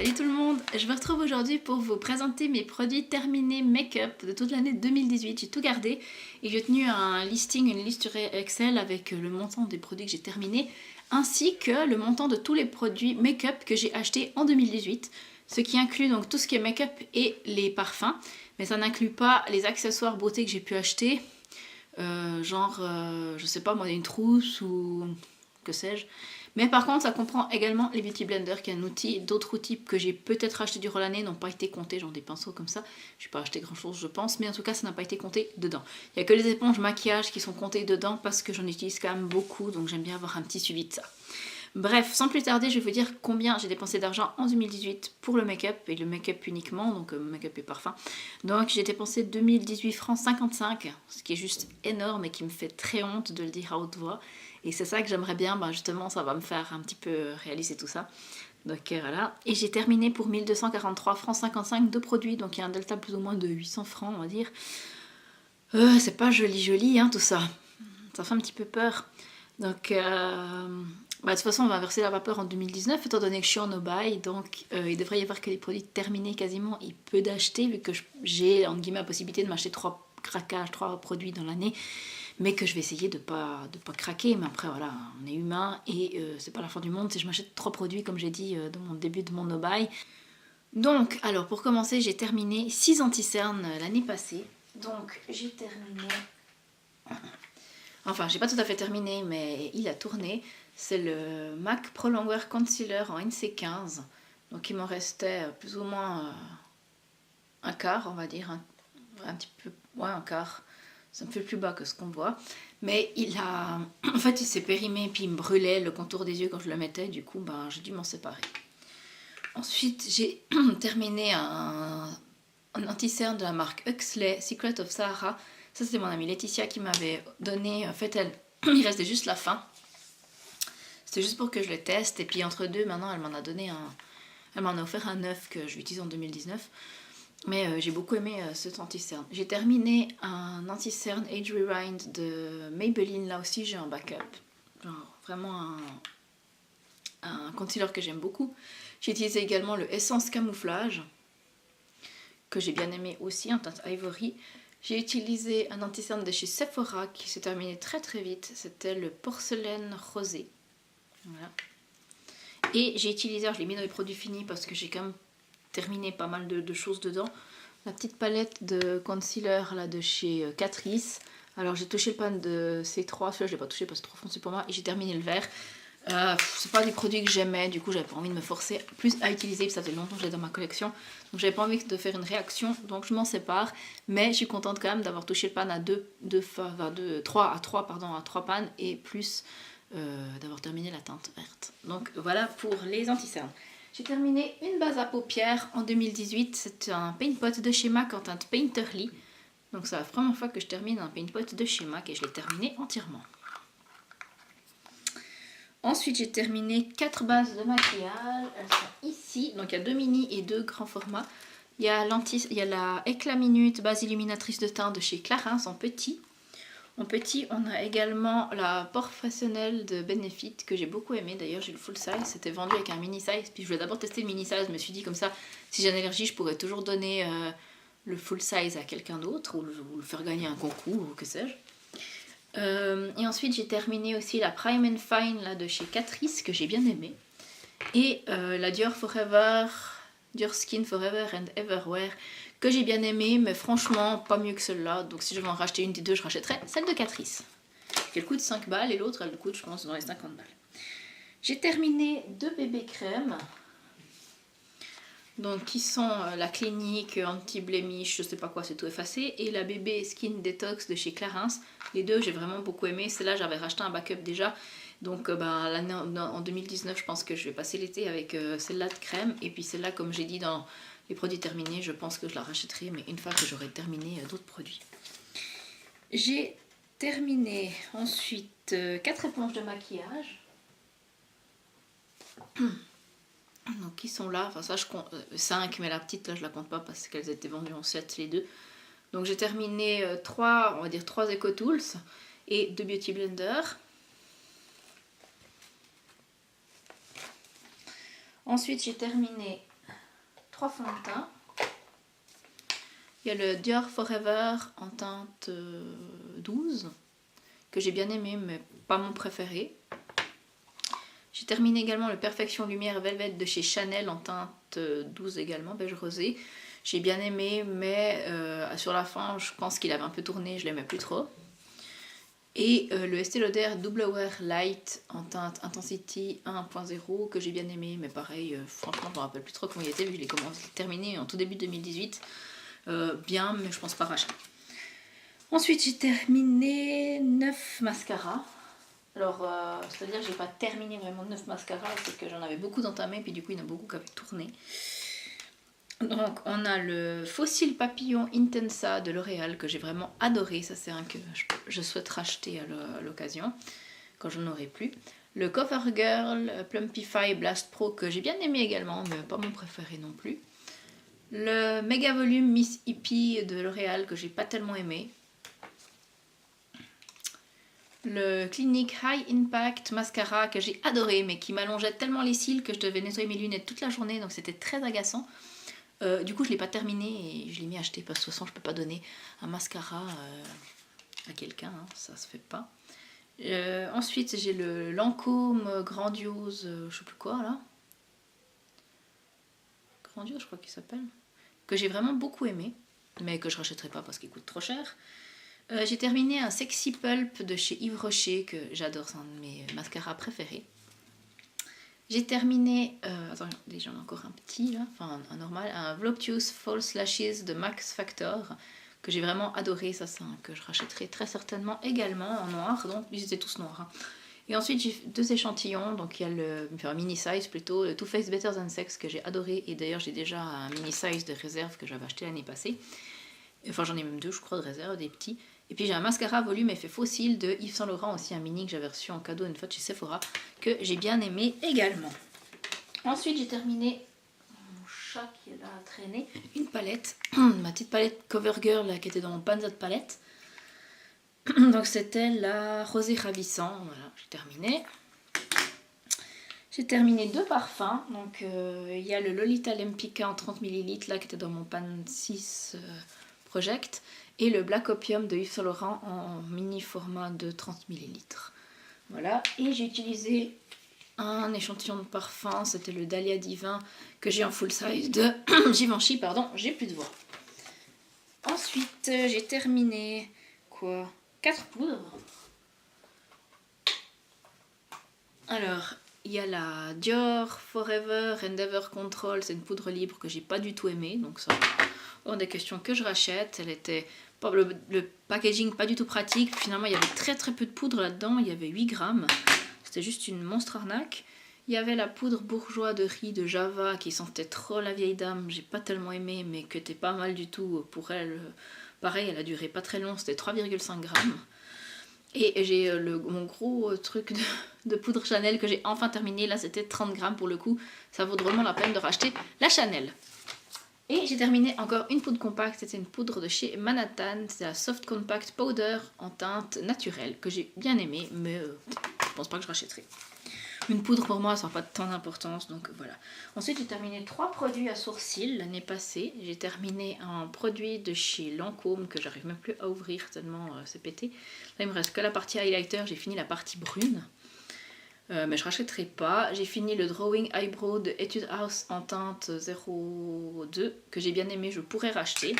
Salut tout le monde, je me retrouve aujourd'hui pour vous présenter mes produits terminés make-up de toute l'année 2018. J'ai tout gardé et j'ai tenu un listing, une liste sur Excel avec le montant des produits que j'ai terminés ainsi que le montant de tous les produits make-up que j'ai achetés en 2018. Ce qui inclut donc tout ce qui est make-up et les parfums, mais ça n'inclut pas les accessoires beauté que j'ai pu acheter, je sais pas moi, une trousse ou que sais-je. Mais par contre, ça comprend également les Beauty Blender, qui est un outil. D'autres outils que j'ai peut-être acheté durant l'année n'ont pas été comptés, genre des pinceaux comme ça. Je n'ai pas acheté grand-chose, je pense, mais en tout cas, ça n'a pas été compté dedans. Il n'y a que les éponges maquillage qui sont comptées dedans parce que j'en utilise quand même beaucoup, donc j'aime bien avoir un petit suivi de ça. Bref, sans plus tarder, je vais vous dire combien j'ai dépensé d'argent en 2018 pour le make-up, et le make-up uniquement, donc make-up et parfum. Donc j'ai dépensé 2018 francs 55, ce qui est juste énorme et qui me fait très honte de le dire à haute voix. Et c'est ça que j'aimerais bien, justement, ça va me faire un petit peu réaliser tout ça. Donc voilà, et j'ai terminé pour 1243 francs 55 de produits, donc il y a un delta plus ou moins de 800 francs, on va dire. C'est pas joli, hein, tout ça. Ça fait un petit peu peur. Donc, de toute façon, on va inverser la vapeur en 2019, étant donné que je suis en no-buy, donc il devrait y avoir que les produits terminés quasiment et peu d'acheter, vu que j'ai, entre guillemets, la possibilité de m'acheter 3 craquages, 3 produits dans l'année, mais que je vais essayer de pas craquer. Mais après, voilà, on est humain et c'est pas la fin du monde si je m'achète 3 produits, comme j'ai dit dans mon début de mon no-buy. Donc, alors, pour commencer, j'ai terminé 6 anti-cernes l'année passée. Donc, j'ai terminé... Enfin, j'ai pas tout à fait terminé, mais il a tourné. C'est le MAC Pro Longwear Concealer en NC15. Donc il m'en restait plus ou moins un quart, on va dire. Un petit peu, ouais, un quart. C'est un peu plus bas que ce qu'on voit. Mais il a... En fait, il s'est périmé et puis il me brûlait le contour des yeux quand je le mettais. Du coup, j'ai dû m'en séparer. Ensuite, j'ai terminé un anti-cerne de la marque Huxley, Secret of Sahara. Ça, c'était mon amie Laetitia qui m'avait donné. En fait, il restait juste la fin. C'était juste pour que je le teste. Et puis entre deux, maintenant, elle m'en a donné un... Elle m'en a offert un neuf que je vais utiliser en 2019. Mais j'ai beaucoup aimé cet anti-cerne. J'ai terminé un anti-cerne Age Rewind de Maybelline. Là aussi, j'ai un backup. Genre, vraiment un concealer que j'aime beaucoup. J'ai utilisé également le Essence Camouflage, que j'ai bien aimé aussi, en teinte Ivory. J'ai utilisé un anti-cerne de chez Sephora qui s'est terminé très très vite. C'était le Porcelaine Rosé. Voilà. Et j'ai utilisé, je l'ai mis dans les produits finis parce que j'ai quand même terminé pas mal de choses dedans. La petite palette de concealer là, de chez Catrice. Alors j'ai touché le pan de C3, celui-là je l'ai pas touché parce que c'est trop foncé pour moi. Et j'ai terminé le vert. C'est pas des produits que j'aimais, du coup j'avais pas envie de me forcer plus à utiliser, ça faisait longtemps que je l'ai dans ma collection, donc j'avais pas envie de faire une réaction, donc je m'en sépare, mais je suis contente quand même d'avoir touché le pan à 3 pannes et plus d'avoir terminé la teinte verte. Donc voilà pour les anti-cernes. J'ai terminé une base à paupières en 2018, c'est un paint pot de chez MAC en teinte Painterly, donc c'est la première fois que je termine un paint pot de chez MAC et je l'ai terminé entièrement. Ensuite, j'ai terminé 4 bases de maquillage. Elles sont ici. Donc, il y a 2 mini et 2 grands formats. Il y a la Éclat Minute base illuminatrice de teint de chez Clarins en petit. En petit, on a également la Professionnelle de Benefit que j'ai beaucoup aimé. D'ailleurs, j'ai le full size. C'était vendu avec un mini size. Puis, je voulais d'abord tester le mini size. Je me suis dit, comme ça, si j'ai une allergie, je pourrais toujours donner le full size à quelqu'un d'autre ou le faire gagner un concours ou que sais-je. Et ensuite j'ai terminé aussi la Prime and Fine là, de chez Catrice que j'ai bien aimé, et la Dior Skin Forever and Everwear que j'ai bien aimé, mais franchement pas mieux que celle-là, donc si je vais en racheter une des deux je rachèterai celle de Catrice, elle coûte 5 balles et l'autre elle coûte je pense dans les 50 balles. J'ai terminé 2 bébés crèmes, donc qui sont la Clinique anti-blémiche, je sais pas quoi, c'est tout effacé, et la bébé Skin Detox de chez Clarins. Les deux j'ai vraiment beaucoup aimé. Celle-là j'avais racheté un backup déjà, donc l'année en 2019 je pense que je vais passer l'été avec celle-là de crème, et puis celle-là comme j'ai dit dans les produits terminés, je pense que je la rachèterai mais une fois que j'aurai terminé d'autres produits. J'ai terminé ensuite 4 éponges de maquillage. Donc qui sont là, enfin ça je compte 5, mais la petite là je la compte pas parce qu'elles étaient vendues en 7 les deux. Donc j'ai terminé 3, on va dire 3 EcoTools et 2 Beauty Blender. Ensuite j'ai terminé 3 fonds de teint. Il y a le Dior Forever en teinte 12, que j'ai bien aimé, mais pas mon préféré. J'ai terminé également le Perfection Lumière Velvet de chez Chanel en teinte 12 également, beige rosé. J'ai bien aimé, mais sur la fin, je pense qu'il avait un peu tourné, je l'aimais plus trop. Et le Estée Lauder Double Wear Light en teinte Intensity 1.0 que j'ai bien aimé, mais pareil, franchement, je ne me rappelle plus trop comment il était, vu que je l'ai terminé en tout début 2018. Bien, mais je pense pas racheter. Ensuite, j'ai terminé 9 mascaras. Alors, c'est-à-dire que j'ai pas terminé vraiment 9 mascaras, c'est que j'en avais beaucoup entamé, puis du coup, il y en a beaucoup qui avaient tourné. Donc, on a le Fossil Papillon Intensa de L'Oréal que j'ai vraiment adoré. Ça, c'est un que je souhaite racheter à l'occasion, quand j'en aurai plus. Le CoverGirl Plumpify Blast Pro que j'ai bien aimé également, mais pas mon préféré non plus. Le Méga Volume Miss Hippie de L'Oréal que j'ai pas tellement aimé. Le Clinique High Impact Mascara que j'ai adoré, mais qui m'allongeait tellement les cils que je devais nettoyer mes lunettes toute la journée, donc c'était très agaçant. Du coup, je ne l'ai pas terminé et je l'ai mis à acheter parce que de toute façon, je ne peux pas donner un mascara à quelqu'un, hein, ça se fait pas. Ensuite, j'ai le Lancôme Grandiose, je sais plus quoi là. Grandiose, je crois qu'il s'appelle. Que j'ai vraiment beaucoup aimé, mais que je rachèterai pas parce qu'il coûte trop cher. J'ai terminé un Sexy Pulp de chez Yves Rocher, que j'adore, c'est un de mes mascaras préférés. J'ai terminé, attends, j'en ai encore un petit là, enfin un normal, un Voluptuous False Lashes de Max Factor, que j'ai vraiment adoré, ça c'est un que je rachèterai très certainement également en noir, donc ils étaient tous noirs. Hein. Et ensuite j'ai 2 échantillons, donc il y a un mini size plutôt, le Too Faced Better Than Sex que j'ai adoré, et d'ailleurs j'ai déjà un mini size de réserve que j'avais acheté l'année passée. Enfin j'en ai même 2 je crois de réserve, des petits. Et puis j'ai un mascara volume effet fossile de Yves Saint Laurent, aussi un mini que j'avais reçu en cadeau une fois de chez Sephora, que j'ai bien aimé également. Ensuite j'ai terminé, mon chat qui est là à traîner, une palette, ma petite palette CoverGirl là, qui était dans mon panza de palette. Donc c'était la Rosée Ravissant, voilà, j'ai terminé. J'ai terminé 2 parfums, donc il y a le Lolita Lempicka en 30 ml là qui était dans mon pan 6 Project, et le Black Opium de Yves Saint Laurent en mini format de 30 ml. Voilà, et j'ai utilisé un échantillon de parfum, c'était le Dahlia Divin que j'ai en full size de Givenchy, pardon, j'ai plus de voix. Ensuite, j'ai terminé quoi 4 poudres. Alors, il y a la Dior Forever Endeavour Control, c'est une poudre libre que j'ai pas du tout aimée, donc ça, hors des questions que je rachète. Elle était le packaging pas du tout pratique, finalement il y avait très peu de poudre là-dedans, il y avait 8 grammes, c'était juste une monstre arnaque. Il y avait la poudre bourgeois de riz de Java qui sentait trop la vieille dame, j'ai pas tellement aimé, mais que était pas mal du tout pour elle. Pareil, elle a duré pas très long, c'était 3,5 grammes. Et j'ai mon gros truc de poudre Chanel que j'ai enfin terminé, là c'était 30 grammes pour le coup, ça vaut drôlement la peine de racheter la Chanel. Et j'ai terminé encore une poudre compacte, c'était une poudre de chez Manhattan, c'est la Soft Compact Powder en teinte naturelle, que j'ai bien aimé, mais je pense pas que je rachèterai. Une poudre pour moi ça n'a pas tant d'importance, donc voilà. Ensuite j'ai terminé 3 produits à sourcils l'année passée. J'ai terminé un produit de chez Lancôme que j'arrive même plus à ouvrir tellement c'est pété. Là il me reste que la partie highlighter, j'ai fini la partie brune. Mais je rachèterai pas. J'ai fini le Drawing Eyebrow de Etude House en teinte 02 que j'ai bien aimé, je pourrais racheter.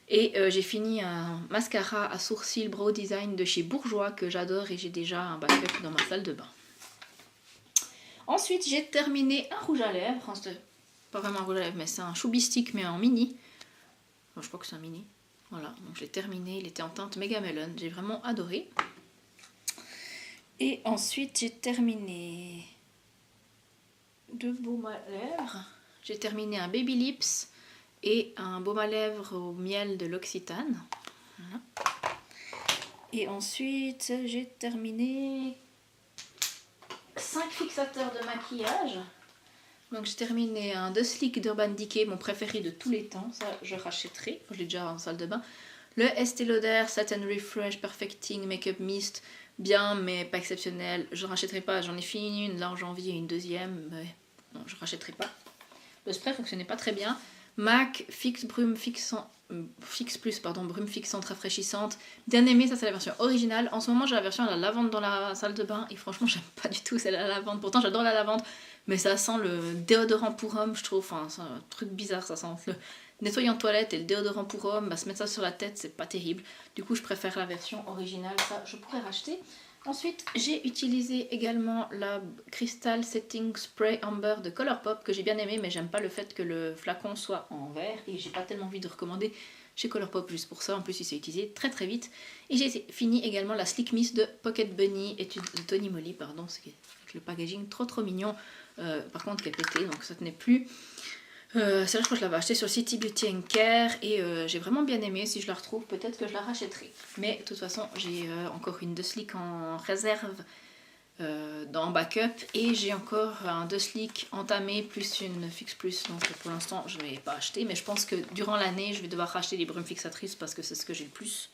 Et j'ai fini un mascara à sourcils Brow Design de chez Bourjois que j'adore et j'ai déjà un backup dans ma salle de bain. Ensuite, j'ai terminé un rouge à lèvres. Enfin, c'est pas vraiment un rouge à lèvres, mais c'est un Chubby Stick, mais en mini. Enfin, je crois que c'est un mini. Voilà, donc je l'ai terminé. Il était en teinte Mega Melon. J'ai vraiment adoré. Et ensuite, j'ai terminé 2 baumes à lèvres. J'ai terminé un Baby Lips et un baume à lèvres au miel de l'Occitane. Voilà. Et ensuite, j'ai terminé 5 fixateurs de maquillage. Donc j'ai terminé un The Sleek d'Urban Decay, mon préféré de tous les temps. Ça, je rachèterai. Je l'ai déjà en salle de bain. Le Estée Lauder Satin Refresh Perfecting Makeup Mist. Bien, mais pas exceptionnel. Je ne rachèterai pas. J'en ai fini une là en janvier et une deuxième. Mais non, je ne rachèterai pas. le spray fonctionnait pas très bien. MAC fixe brume fixant, fixe plus pardon, brume fixante rafraîchissante. Bien aimé, ça c'est la version originale. En ce moment j'ai la version à la lavande dans la salle de bain et franchement j'aime pas du tout celle à la lavande. Pourtant j'adore la lavande, mais ça sent le déodorant pour homme, je trouve. Enfin c'est un truc bizarre, ça sent le nettoyant de toilette et le déodorant pour homme. Bah, se mettre ça sur la tête c'est pas terrible. Du coup je préfère la version originale, ça je pourrais racheter. Ensuite, j'ai utilisé également la Crystal Setting Spray Amber de Colourpop que j'ai bien aimé, mais j'aime pas le fait que le flacon soit en verre et j'ai pas tellement envie de recommander chez Colourpop juste pour ça. En plus, il s'est utilisé très très vite. Et j'ai fini également la Slick Mist de Pocket Bunny et de Tony Moly, pardon, c'est avec le packaging trop mignon. Par contre, qui est pété, donc ça tenait plus. Celle-là, je crois que je l'avais achetée sur City Beauty & Care et j'ai vraiment bien aimé. Si je la retrouve, peut-être que je la rachèterai. Mais de toute façon, j'ai encore une de Slick en réserve dans backup et j'ai encore un de Slick entamé plus une Fix Plus. Donc pour l'instant, je ne vais pas acheter. Mais je pense que durant l'année, je vais devoir racheter les brumes fixatrices parce que c'est ce que j'ai le plus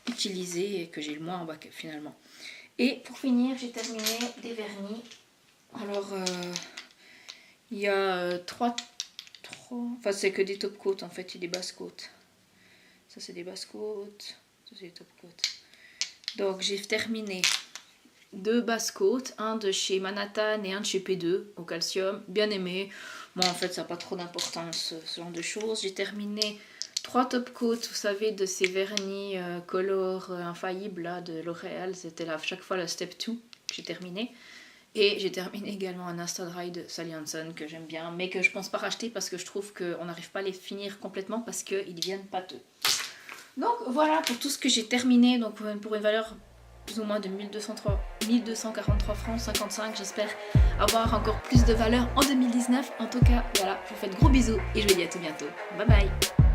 utilisé et que j'ai le moins en backup finalement. Et pour finir, j'ai terminé des vernis. Alors, il y a enfin c'est que des top coats en fait et des basse côtes. Ça c'est des basse côtes, ça c'est des top coats. Donc j'ai terminé 2 basse côtes, un de chez Manhattan et un de chez P2 au calcium, bien aimé. Moi en fait ça n'a pas trop d'importance ce genre de choses. J'ai terminé 3 top coats, vous savez, de ces vernis color infaillibles là de L'Oréal, c'était là chaque fois la step 2 que j'ai terminé. Et j'ai terminé également un Insta Dry de Sally Hansen que j'aime bien, mais que je pense pas racheter parce que je trouve qu'on n'arrive pas à les finir complètement parce qu'ils deviennent pâteux. Donc voilà pour tout ce que j'ai terminé, donc pour une valeur plus ou moins de 1243 francs 55. J'espère avoir encore plus de valeur en 2019. En tout cas, voilà, je vous fais de gros bisous et je vous dis à tout bientôt. Bye bye.